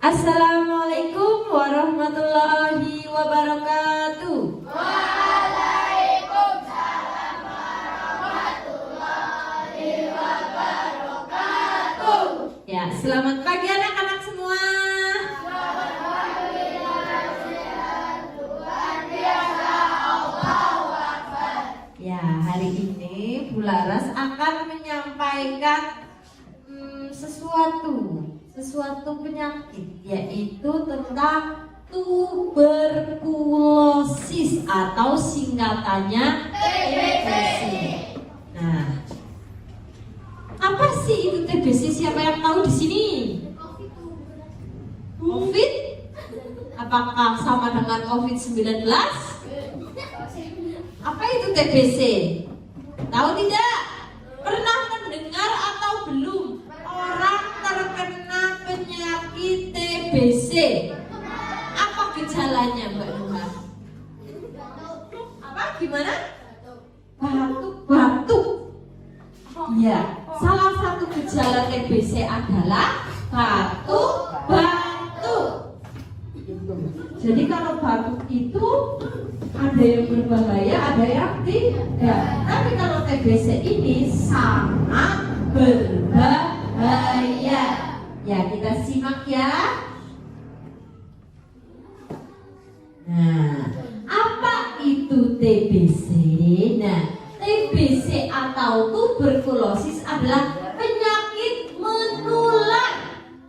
Assalamualaikum warahmatullahi wabarakatuh. Waalaikumsalam warahmatullahi wabarakatuh. Ya, selamat pagi anak-anak semua. Selamat pagi, nasihat Tuhan biasa Allahu Akbar. Ya, hari ini Bu Laras akan menyampaikan sesuatu penyakit, yaitu tentang tuberkulosis atau singkatannya TBC. Nah, apa sih itu TBC? Siapa yang tahu di sini? COVID? Apakah sama dengan COVID-19? Apa itu TBC? Tahu tidak? Pernah mendengar atau belum orang terkena penyakit TBC? Apa gejalanya, Mbak Nuha? Apa? Gimana? Batuk-batuk. Ya, salah satu gejala TBC adalah batuk-batuk. Jadi kalau batuk itu ada yang berbahaya, ada yang tidak. Tapi kalau TBC ini sangat berbahaya. Ya, kita simak ya. Nah, apa itu TBC? Nah, TBC atau tuberkulosis adalah penyakit menular.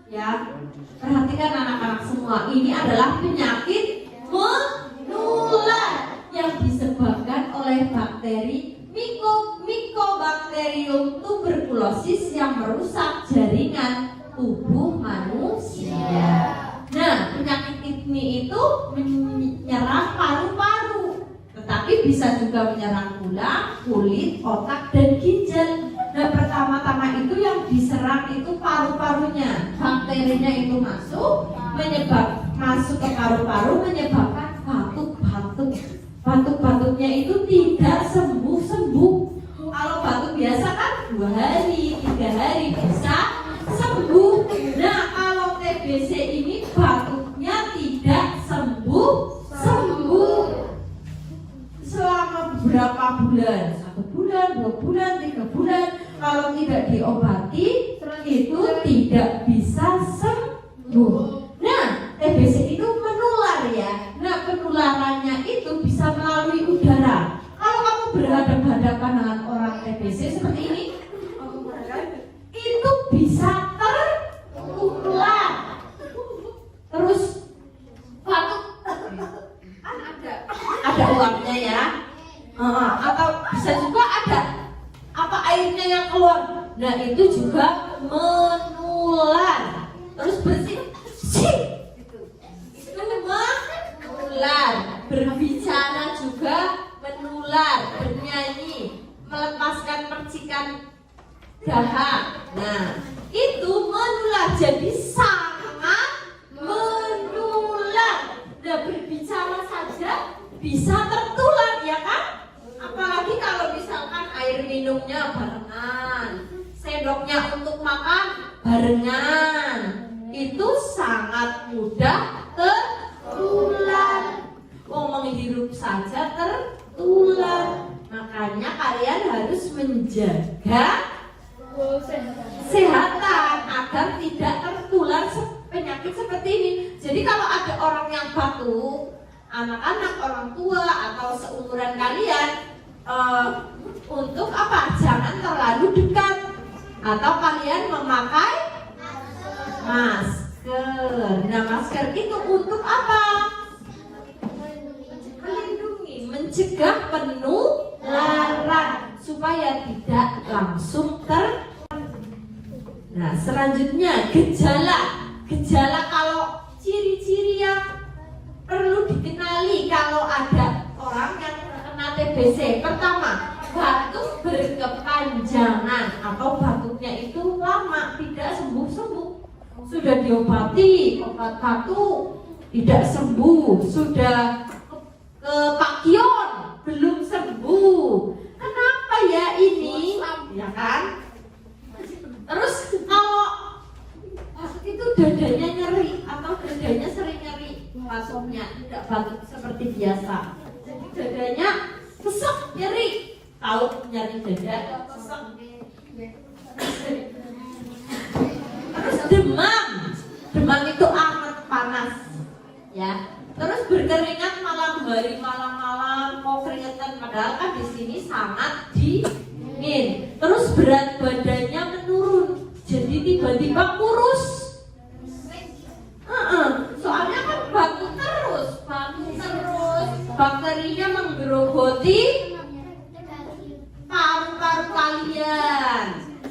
Ya, perhatikan anak-anak semua, ini adalah penyakit menular yang disebabkan oleh bakteri Mycobacterium tuberculosis yang merusak jaringan tubuh manusia. Nah, penyakit ini itu menyerang paru-paru, tetapi bisa juga menyerang tulang, kulit, otak, dan ginjal. Nah, pertama-tama itu yang diserang itu paru-parunya. Bakterinya itu masuk ke paru-paru, menyebabkan batuk-batuk. Batuk-batuknya itu tidak sembuh-sembuh. Kalau batuk biasa kan 2 hari, 3 hari bisa sembuh. Nah, kalau TBC ini batuknya tidak sembuh-sembuh. Selama beberapa bulan, 1 bulan, 2 bulan, 3 bulan, kalau tidak diobati itu tidak bisa sembuh. Nah, TBC itu menular ya. Nah, penularannya itu bisa melalui udara. Kalau kamu berhadapan-hadapan dengan orang TBC seperti ini, itu bisa tertular. Terus batuk, ada uapnya ya. Atau bisa juga ada airnya yang keluar. Nah, itu juga menular. Terus bersin, itu menular. Berbicara juga menular. Bernyanyi, melepaskan percikan dahak. Nah, itu menular. Jadi sangat menular. Nah, berbicara saja bisa tertular, ya kan? Apalagi kalau misalkan air minumnya barengan, sendoknya untuk makan barengan, itu sangat mudah tertular. Menghirup saja tertular. Makanya kalian harus menjaga kesehatan agar tidak tertular penyakit seperti ini. Jadi kalau ada orang yang batuk, anak-anak, orang tua, atau seumuran kalian, untuk apa? Jangan terlalu dekat. Atau kalian memakai masker. Nah, masker itu untuk apa? Melindungi, mencegah penularan supaya tidak langsung Nah, selanjutnya gejala kalau ciri-ciri yang perlu dikenali kalau ada orang yang terkena TBC. Pertama, batuk berkepanjangan atau batuknya itu lama tidak sembuh-sembuh. Sudah diobati obat batuk tidak sembuh, sudah ke Pak Kion belum sembuh. Kenapa ya ini? Ya kan? Terus kalau itu dadanya nyeri atau dadanya sering nyeri, masuknya tidak batuk seperti biasa. Jadi dadanya sesek nyeri, tahu nyeri dada sesek. Terus demam, demam itu amat panas, ya. Terus berkeringat malam hari, malam-malam mau keringetan, padahal kan di sini sangat dingin. Terus berat badannya menurun, jadi tiba-tiba kurus. Soalnya kan batuk terus, bakterinya menggerogoti paru-paru kalian,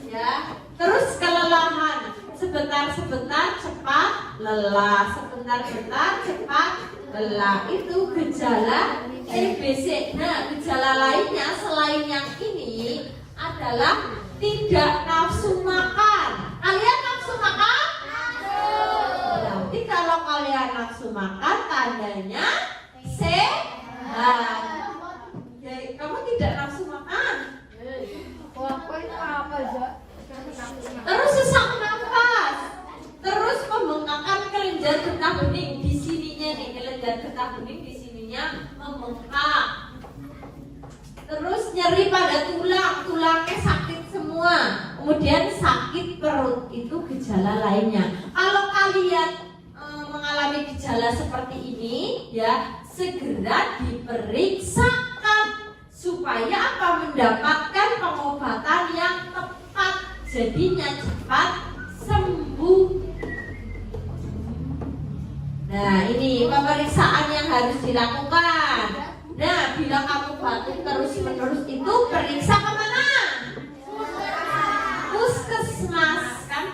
ya. Terus kelelahan, sebentar-sebentar cepat lelah, sebentar-sebentar cepat lelah. Itu gejala TBC. Nah, gejala lainnya selain yang ini adalah tidak nafsu makan. Kalian nafsu makan? Berarti kalau kalian nafsu makan tandanya sehat. Ya, kamu tidak nafsu makan. Terus sesak nafas, terus pembengkakan kelenjar getah bening di sininya nih, kelenjar getah bening di sininya membengkak. Terus nyeri pada tulang, tulangnya sakit semua. Kemudian sakit perut, itu gejala lainnya. Kalau kalian mengalami gejala seperti ini, ya segera diperiksakan supaya apa? Mendapatkan pengobatan yang tepat, jadinya cepat sembuh. Nah, ini pemeriksaan yang harus dilakukan. Nah, bila kamu batuk terus-menerus itu periksa kemana? Puskesmas, kan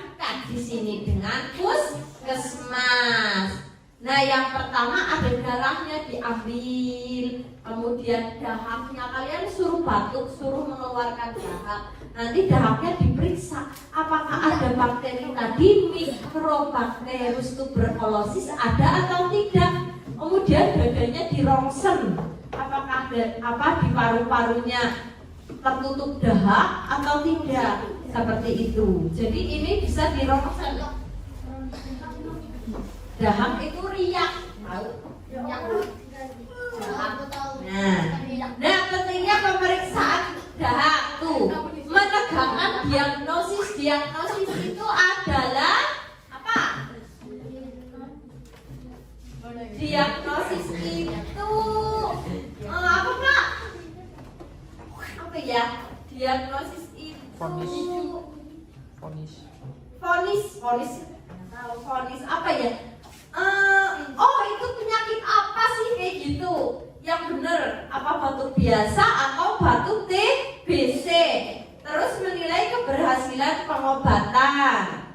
di sini dengan puskesmas. Nah, yang pertama ada darahnya diambil, kemudian dahaknya kalian suruh batuk, suruh mengeluarkan dahak. Nanti dahaknya diperiksa apakah ada bakteri tadi, Mikrobacterus tuberculosis ada atau tidak. Kemudian dadanya dirongsen, apakah di paru-parunya tertutup dahak atau tidak, seperti itu. Jadi ini bisa dirongsen. Dahak itu riak, tahu? Nah, pentingnya pemeriksaan dahak tuh menegakkan diagnosis. Diagnosis itu adalah apa? Diagnosis itu apa, Pak? Apa ya? Diagnosis itu Vonis apa ya? Oh, itu penyakit apa sih kayak gitu? Yang benar, apa batuk biasa atau batuk TBC? Terus menilai keberhasilan pengobatan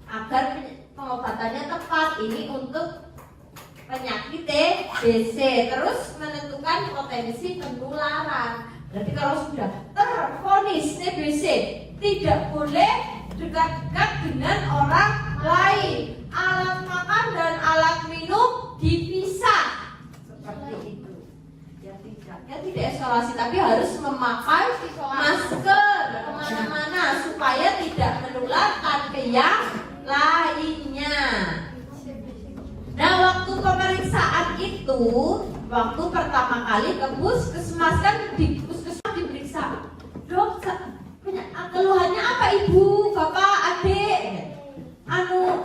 agar pengobatannya tepat. Ini untuk penyakit TBC. Terus menentukan potensi penularan. Berarti kalau sudah tervonis TBC, tidak boleh dekat-dekat dengan orang lain. Alat makan dan alat minum dipisah, seperti itu. Ya tidak isolasi, tapi harus memakai masker kemana-mana supaya tidak menularkan ke yang lainnya. Nah, waktu pemeriksaan itu, waktu pertama kali ke puskesmas, kan di puskesmas diperiksa, dok, keluhannya apa ibu, bapak, adik?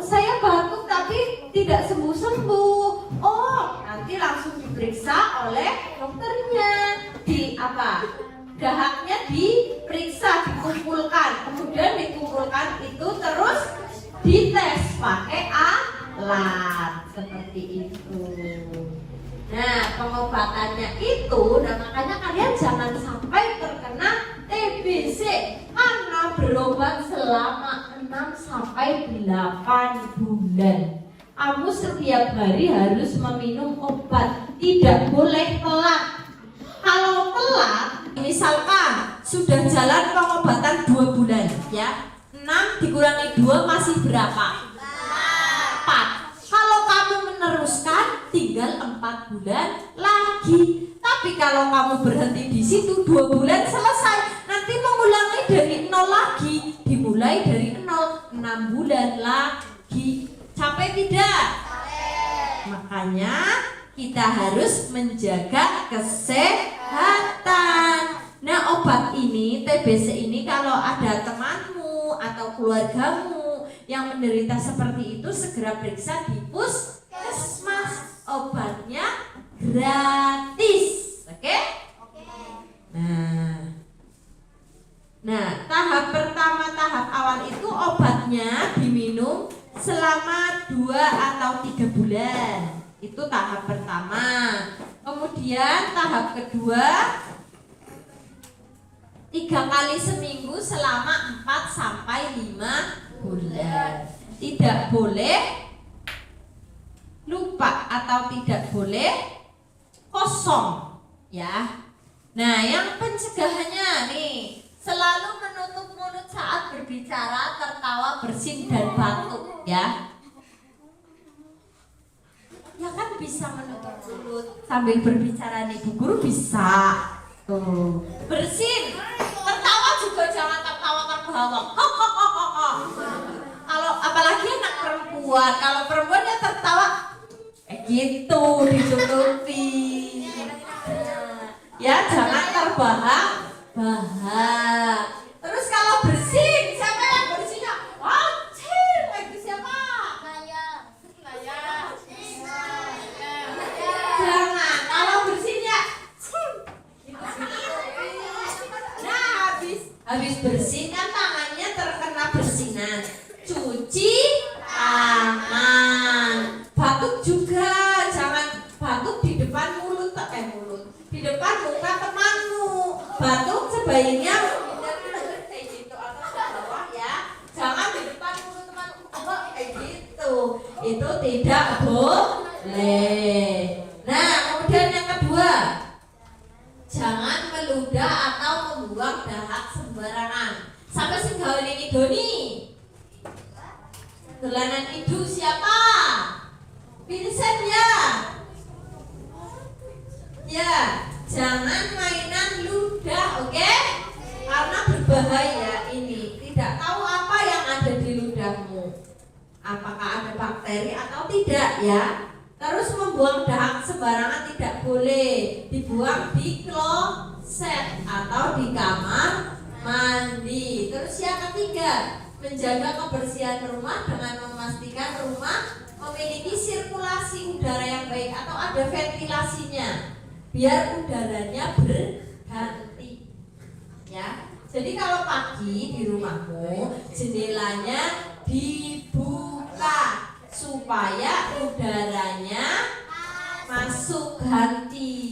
Saya batuk tapi tidak sembuh-sembuh. Oh, nanti langsung diperiksa oleh dokternya. Dahaknya diperiksa, dikumpulkan. Kemudian dikumpulkan itu terus dites pakai alat seperti itu. Nah, pengobatannya itu, makanya kalian jangan sampai terkena TBC karena berobat selama 6 sampai 8 bulan. Kamu setiap hari harus meminum obat, tidak boleh telat. Kalau telat, misalkan sudah jalan pengobatan 2 bulan, ya, 6 dikurangi 2 masih berapa? 4. Kalau kamu meneruskan, tinggal 4 bulan lagi. Tapi kalau kamu berhenti di situ 2 bulan selesai, nanti mengulangi dari 0 lagi, dimulai dari 0, 6 bulan lagi. Capek tidak? Makanya kita harus menjaga kesehatan. Nah, obat ini, TBC ini, kalau ada temanmu atau keluargamu yang menderita seperti itu, segera periksa di puskesmas. Obatnya gratis. Oke? Nah, tahap pertama, tahap awal itu obatnya diminum selama 2 atau 3 bulan. Itu tahap pertama. Kemudian tahap kedua 3 kali seminggu selama 4 sampai 5 bulan. Tidak boleh lupa atau tidak boleh kosong, ya. Nah, yang pencegahannya nih, selalu menutup mulut saat berbicara, tertawa, bersin dan batuk, ya. Ya kan bisa menutup mulut sambil berbicara nih, Bu Guru bisa. Tuh, bersin, tertawa juga jangan tertawa terbahak. Kalau apalagi anak perempuan, kalau perempuan ya tertawa gitu ditutupi. Ya jangan terbahak-bahak. Terus kalau bersin, siapa yang bersinnya? Wajib, itu siapa? Jangan, kalau bersinnya habis bersin kan tangannya terkena bersinan, cuci tangan. Batuk juga jangan batuk di depan mulut, di depan muka temanmu. Batuk sebaiknya kayak gitu atau ke bawah, ya. Jangan di depan mulut temanmu kayak gitu. Itu tidak boleh. Nah, kemudian yang kedua, jangan meludah atau membuang dahak sembarangan. Sampai sing gawe ning idoni. Dolanan idu siapa? Vincent, ya. Ya, jangan mainan ludah, oke? Karena berbahaya ini. Tidak tahu apa yang ada di ludahmu. Apakah ada bakteri atau tidak, ya? Terus membuang dahak sembarangan tidak boleh. Dibuang di kloset atau di kamar mandi. Terus yang ketiga, menjaga kebersihan rumah dengan memastikan rumah memiliki sirkulasi udara yang baik atau ada ventilasinya, biar udaranya berganti, ya. Jadi kalau pagi di rumahmu jendelanya dibuka supaya udaranya masuk ganti,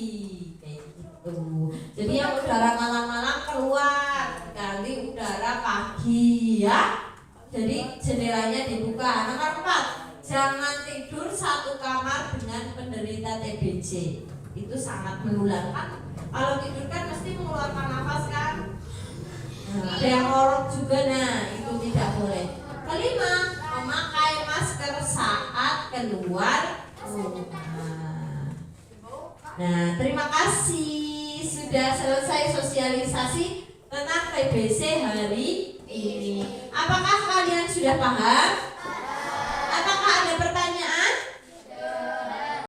kayak gitu. Jadi yang udara malam-malam keluar, ganti udara pagi, ya. Jadi jendelanya dibuka. Nomor 4, jangan tidur satu kamar dengan penderita TBC. Itu sangat menularkan. Kalau tidur kan mesti mengeluarkan nafas kan. Nah, ada yang ngorok juga, nah itu tidak boleh. Kelima, memakai masker saat keluar rumah. Nah, terima kasih sudah selesai sosialisasi tentang TBC hari ini. Apakah kalian sudah paham? Apakah ada pertanyaan?